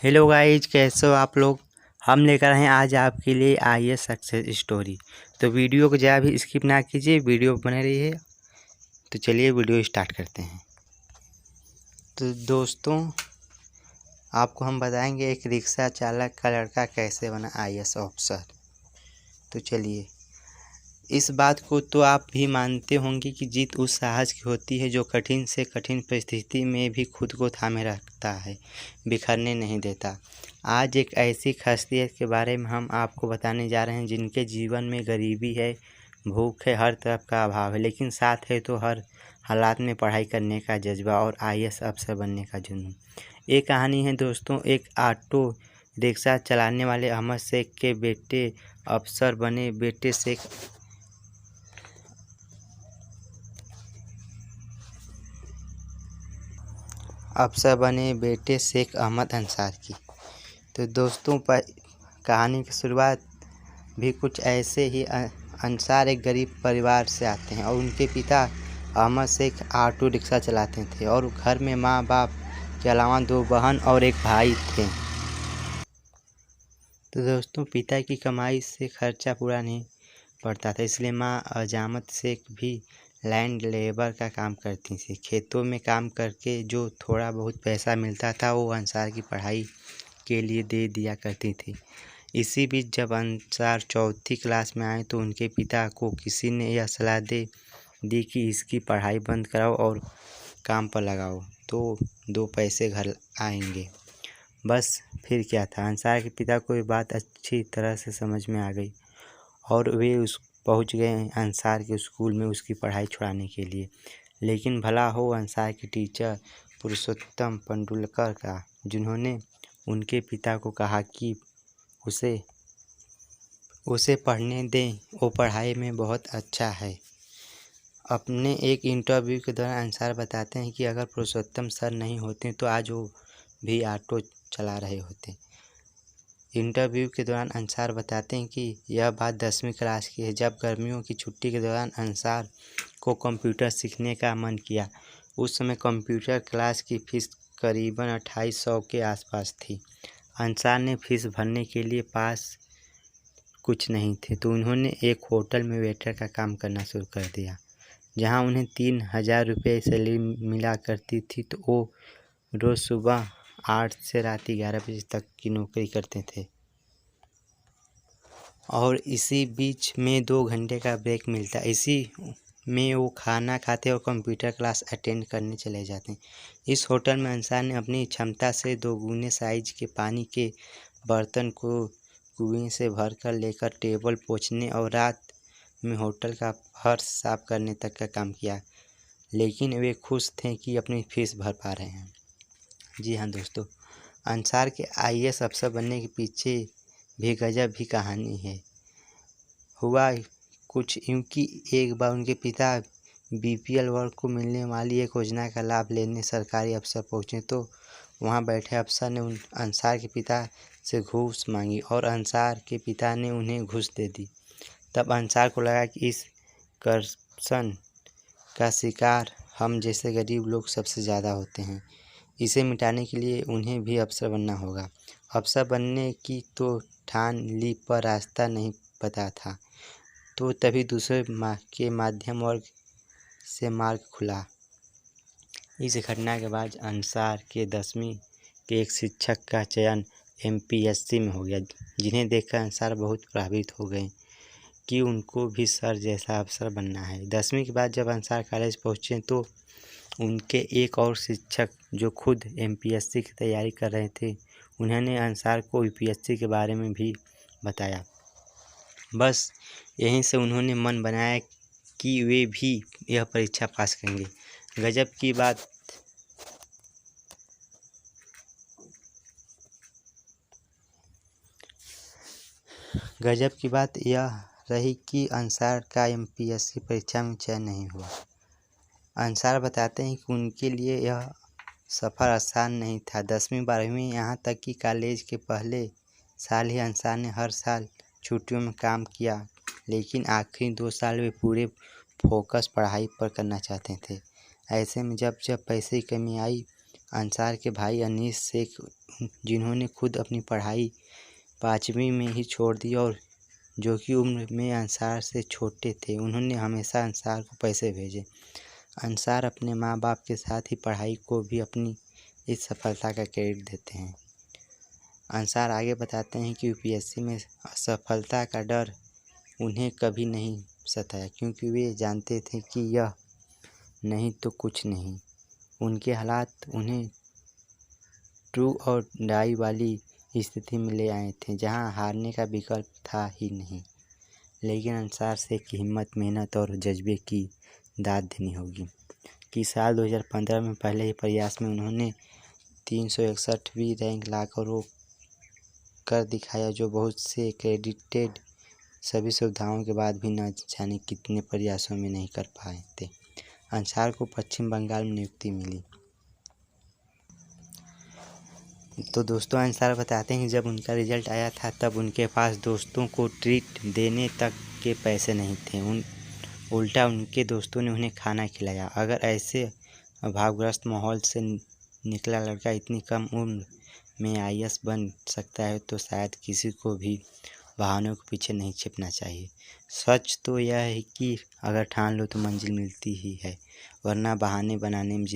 Hello guys, कैसे हो आप लोग। हम लेकर आए हैं आज आपके लिए आईएएस सक्सेस स्टोरी। तो वीडियो को ज़्यादा भी स्किप ना कीजिए, वीडियो बने रही है। तो चलिए वीडियो स्टार्ट करते हैं। तो दोस्तों, आपको हम बताएंगे एक रिक्शा चालक का लड़का कैसे बना आईएएस ऑफिसर। तो चलिए, इस बात को तो आप भी मानते होंगे कि जीत उस साहस की होती है जो कठिन से कठिन परिस्थिति में भी खुद को थामे रखता है, बिखरने नहीं देता। आज एक ऐसी खासियत के बारे में हम आपको बताने जा रहे हैं जिनके जीवन में गरीबी है, भूख है, हर तरफ का अभाव है, लेकिन साथ है तो हर हालात में पढ़ाई करने का जज्बा और आईएएस अफसर बनने का जुनून। एक कहानी है दोस्तों, एक ऑटो रिक्शा चलाने वाले अहमद शेख के बेटे अफसर बने। बेटे शेख अहमद अंसार की। तो दोस्तों, कहानी की शुरुआत भी कुछ ऐसे ही। अंसार एक गरीब परिवार से आते हैं और उनके पिता अहमद शेख ऑटो रिक्शा चलाते थे और घर में माँ बाप के अलावा 2 बहन और एक भाई थे। तो दोस्तों, पिता की कमाई से खर्चा पूरा नहीं पड़ता था, इसलिए माँ अजामत शेख भी लैंड लेबर का काम करती थी। खेतों में काम करके जो थोड़ा बहुत पैसा मिलता था वो अंसार की पढ़ाई के लिए दे दिया करती थी। इसी बीच जब अंसार 4वीं क्लास में आए तो उनके पिता को किसी ने यह सलाह दी कि इसकी पढ़ाई बंद कराओ और काम पर लगाओ, तो 2 पैसे घर आएंगे। बस फिर क्या था, अंसार के पिता को ये बात अच्छी तरह से समझ में आ गई और वे पहुंच गए अंसार के स्कूल में उसकी पढ़ाई छुड़ाने के लिए। लेकिन भला हो अंसार के टीचर पुरुषोत्तम पंडुलकर का, जिन्होंने उनके पिता को कहा कि उसे पढ़ने दें, वो पढ़ाई में बहुत अच्छा है। अपने एक इंटरव्यू के दौरान अंसार बताते हैं कि अगर पुरुषोत्तम सर नहीं होते तो आज वो भी ऑटो चला रहे होते। इंटरव्यू के दौरान अंसार बताते हैं कि यह बात 10वीं क्लास की है, जब गर्मियों की छुट्टी के दौरान अंसार को कंप्यूटर सीखने का मन किया। उस समय कंप्यूटर क्लास की फीस करीबन 2800 के आसपास थी। अंसार ने फीस भरने के लिए पास कुछ नहीं थे, तो उन्होंने एक होटल में वेटर का काम करना शुरू कर दिया, जहां उन्हें 3000 रुपये सैलरी मिला करती थी। तो वो रोज़ सुबह 8 से रात 11 बजे तक की नौकरी करते थे और इसी बीच में 2 घंटे का ब्रेक मिलता। इसी में वो खाना खाते और कंप्यूटर क्लास अटेंड करने चले जाते। इस होटल में अंसार ने अपनी क्षमता से 2 गुने साइज के पानी के बर्तन को कुएं से भरकर लेकर टेबल पोंछने और रात में होटल का फर्श साफ करने तक का काम किया। लेकिन वे खुश थे कि अपनी फीस भर पा रहे हैं। जी हाँ दोस्तों, अंसार के आईएएस अफसर बनने के पीछे भी गजब भी कहानी है। हुआ कुछ यूँ कि एक बार उनके पिता बीपीएल वर्ग को मिलने वाली एक योजना का लाभ लेने सरकारी अफसर पहुँचे, तो वहाँ बैठे अफसर ने अंसार के पिता से घूस मांगी और अंसार के पिता ने उन्हें घूस दे दी। तब अंसार को लगा कि इस करप्शन का शिकार हम जैसे गरीब लोग सबसे ज़्यादा होते हैं। इसे मिटाने के लिए उन्हें भी अफसर बनना होगा। अफसर बनने की तो ठान ली, पर रास्ता नहीं पता था। तो तभी दूसरे के माध्यम वर्ग से मार्ग खुला। इस घटना के बाद अंसार के 10वीं के एक शिक्षक का चयन एमपीएससी में हो गया, जिन्हें देखकर अंसार बहुत प्रभावित हो गए कि उनको भी सर जैसा अफसर बनना है। 10वीं के बाद जब अंसार कॉलेज पहुँचे तो उनके एक और शिक्षक जो खुद एमपीएससी की तैयारी कर रहे थे, उन्होंने अंसार को यूपीएससी के बारे में भी बताया। बस यहीं से उन्होंने मन बनाया कि वे भी यह परीक्षा पास करेंगे। गजब की बात यह रही कि अंसार का एमपीएससी परीक्षा में चयन नहीं हुआ। अंसार बताते हैं कि उनके लिए यह सफ़र आसान नहीं था। 10वीं 12वीं यहाँ तक कि कॉलेज के पहले साल ही अंसार ने हर साल छुट्टियों में काम किया, लेकिन आखिरी 2 साल वे पूरे फोकस पढ़ाई पर करना चाहते थे। ऐसे में जब पैसे की कमी आई अंसार के भाई अनीस शेख, जिन्होंने खुद अपनी पढ़ाई 5वीं में ही छोड़ दी और जो कि उम्र में अंसार से छोटे थे, उन्होंने हमेशा अंसार को पैसे भेजे। अंसार अपने माँ बाप के साथ ही पढ़ाई को भी अपनी इस सफलता का क्रेडिट देते हैं। अंसार आगे बताते हैं कि यूपीएससी में असफलता का डर उन्हें कभी नहीं सताया, क्योंकि वे जानते थे कि यह नहीं तो कुछ नहीं। उनके हालात उन्हें ट्रू और डाई वाली स्थिति में ले आए थे, जहां हारने का विकल्प था ही नहीं। लेकिन अंसार शेख की हिम्मत, मेहनत और जज्बे की दाद देनी होगी कि साल 2015 में पहले ही प्रयास में उन्होंने 361वीं रैंक लाकर वो कर दिखाया, जो बहुत से क्रेडिटेड सभी सुविधाओं के बाद भी न जाने कितने प्रयासों में नहीं कर पाए थे। अंसार को पश्चिम बंगाल में नियुक्ति मिली। तो दोस्तों, अंसार बताते हैं कि जब उनका रिजल्ट आया था तब उनके पास दोस्तों को ट्रीट देने तक के पैसे नहीं थे। उल्टा उनके दोस्तों ने उन्हें खाना खिलाया। अगर ऐसे अभावग्रस्त माहौल से निकला लड़का इतनी कम उम्र में आईएएस बन सकता है तो शायद किसी को भी बहानों के पीछे नहीं छिपना चाहिए। सच तो यह है कि अगर ठान लो तो मंजिल मिलती ही है, वरना बहाने बनाने में